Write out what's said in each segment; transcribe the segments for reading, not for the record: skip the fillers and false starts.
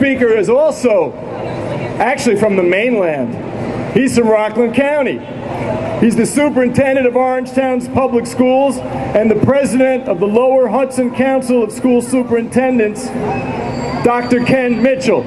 speaker is also actually from the mainland. He's from Rockland County. He's the superintendent of Orangetown's public schools and the president of the Lower Hudson Council of School Superintendents, Dr. Ken Mitchell.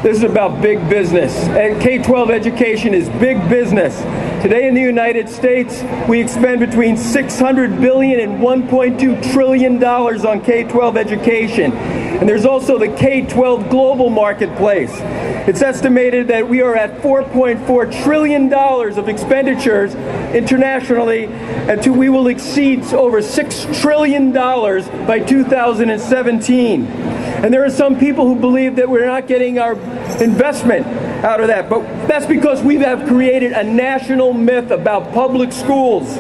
This is about big business. K-12 education is big business. Today in the United States, we expend between $600 billion and $1.2 trillion on K-12 education. And there's also the K-12 global marketplace. It's estimated that we are at $4.4 trillion of expenditures internationally, and we will exceed over $6 trillion by 2017. And there are some people who believe that we're not getting our investment out of that, but that's because we have created a national myth about public schools.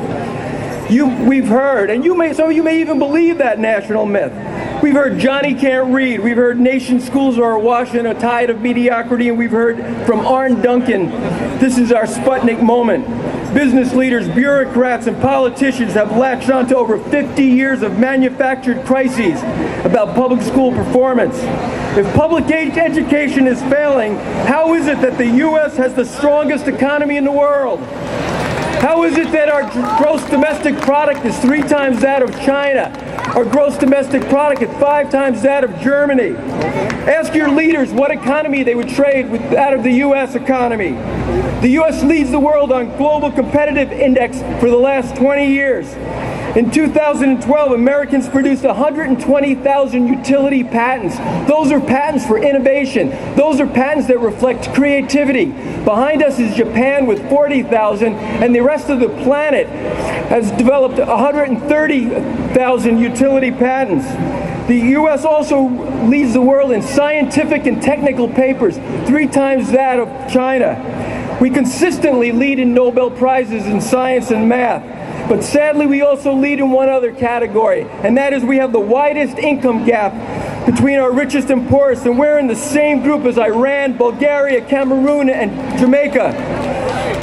We've heard, and some of you may even believe that national myth. We've heard Johnny can't read. We've heard nation schools are awash in a tide of mediocrity, and we've heard from Arne Duncan, this is our Sputnik moment. Business leaders, bureaucrats, and politicians have latched on to over 50 years of manufactured crises about public school performance. If public education is failing, how is it that the U.S. has the strongest economy in the world? How is it that our gross domestic product is 3 times that of China? Our gross domestic product is 5 times that of Germany. Ask your leaders what economy they would trade with out of the U.S. economy. The U.S. leads the world on Global Competitive Index for the last 20 years. In 2012, Americans produced 120,000 utility patents. Those are patents for innovation. Those are patents that reflect creativity. Behind us is Japan with 40,000, and the rest of the planet has developed 130,000 utility patents. The U.S. also leads the world in scientific and technical papers, 3 times that of China. We consistently lead in Nobel Prizes in science and math. But sadly, we also lead in one other category, and that is we have the widest income gap between our richest and poorest, and we're in the same group as Iran, Bulgaria, Cameroon, and Jamaica.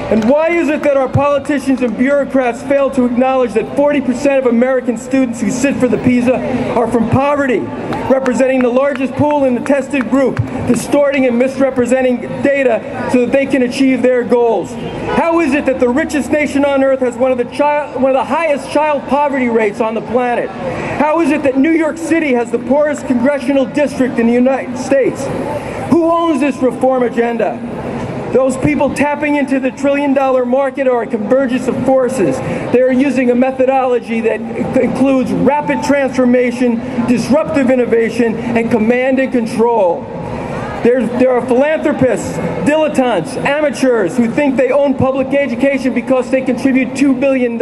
And why is it that our politicians and bureaucrats fail to acknowledge that 40% of American students who sit for the PISA are from poverty, representing the largest pool in the tested group, distorting and misrepresenting data so that they can achieve their goals? How is it that the richest nation on earth has one of the highest child poverty rates on the planet? How is it that New York City has the poorest congressional district in the United States? Who owns this reform agenda? Those people tapping into the trillion-dollar market are a convergence of forces. They are using a methodology that includes rapid transformation, disruptive innovation, and command and control. There are philanthropists, dilettantes, amateurs who think they own public education because they contribute $2 billion.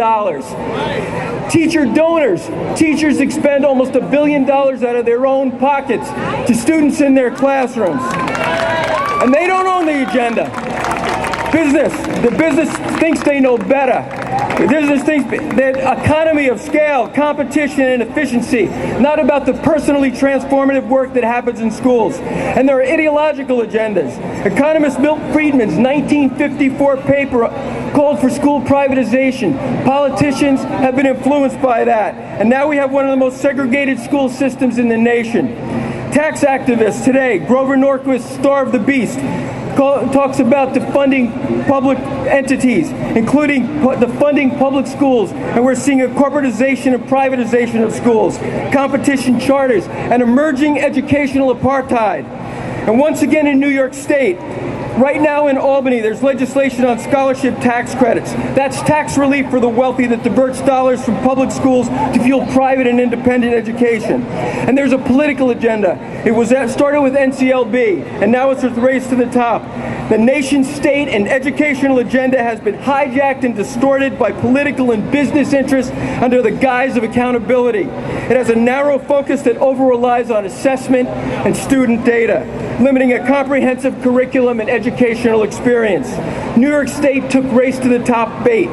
Teacher donors. Teachers expend almost $1 billion out of their own pockets to students in their classrooms. And they don't own the agenda. The business thinks they know better. The business thinks that economy of scale, competition, and efficiency, not about the personally transformative work that happens in schools. And there are ideological agendas. Economist Milton Friedman's 1954 paper called for school privatization. Politicians have been influenced by that. And now we have one of the most segregated school systems in the nation. Tax activists today, Grover Norquist, Star of the Beast, talks about defunding public entities, including defunding public schools, and we're seeing a corporatization and privatization of schools, competition charters, and emerging educational apartheid. And once again in New York State, right now in Albany, there's legislation on scholarship tax credits. That's tax relief for the wealthy that diverts dollars from public schools to fuel private and independent education. And there's a political agenda. It started with NCLB, and now it's a race to the top. The nation state and educational agenda has been hijacked and distorted by political and business interests under the guise of accountability. It has a narrow focus that over-relies on assessment and student data, limiting a comprehensive curriculum and educational experience. New York State took race to the top bait.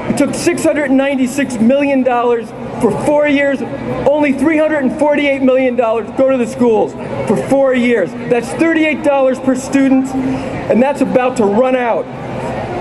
It took $696 million for 4 years, only $348 million go to the schools for 4 years. That's $38 per student, and that's about to run out.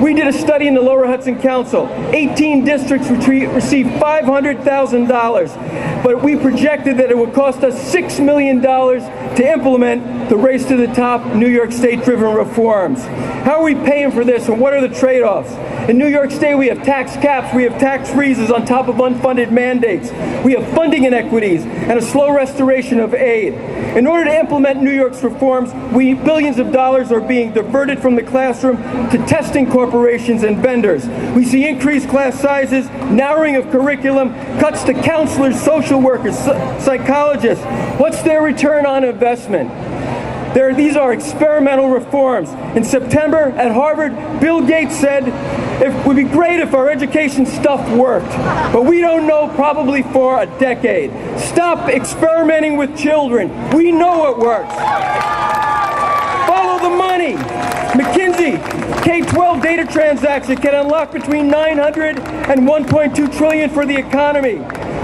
We did a study in the Lower Hudson Council. 18 districts received $500,000, but we projected that it would cost us $6 million to implement the Race to the Top New York State-driven reforms. How are we paying for this, and what are the trade-offs? In New York State, we have tax caps, we have tax freezes on top of unfunded mandates. We have funding inequities and a slow restoration of aid. In order to implement New York's reforms, billions of dollars are being diverted from the classroom to testing corporations and vendors. We see increased class sizes, narrowing of curriculum, cuts to counselors, social workers, psychologists. What's their return on investment? These are experimental reforms. In September at Harvard, Bill Gates said it would be great if our education stuff worked, but we don't know probably for a decade. Stop experimenting with children. We know it works. Follow the money. McKinsey, K-12 data transaction can unlock between $900 and $1.2 trillion for the economy.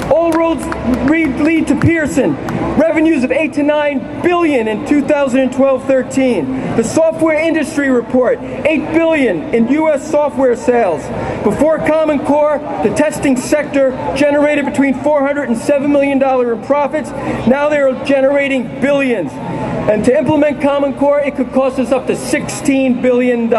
All roads lead to Pearson. Revenues of $8 to $9 billion in 2012-13. The software industry report, $8 billion in U.S. software sales. Before Common Core, the testing sector generated between $400 and $7 million in profits. Now they're generating billions. And to implement Common Core, it could cost us up to $16 billion.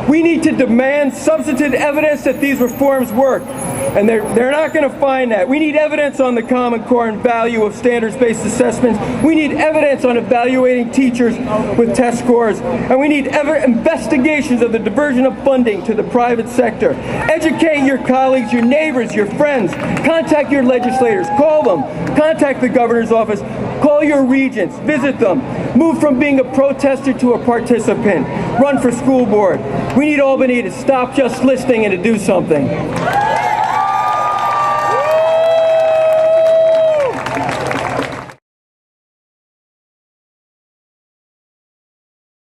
We need to demand substantive evidence that these reforms work. And they're not going to find that. We need evidence on the Common Core and value of standards-based assessments. We need evidence on evaluating teachers with test scores. And we need investigations of the diversion of funding to the private sector. Educate your colleagues, your neighbors, your friends. Contact your legislators. Call them. Contact the governor's office. Call your regents. Visit them. Move from being a protester to a participant. Run for school board. We need Albany to stop just listening and to do something.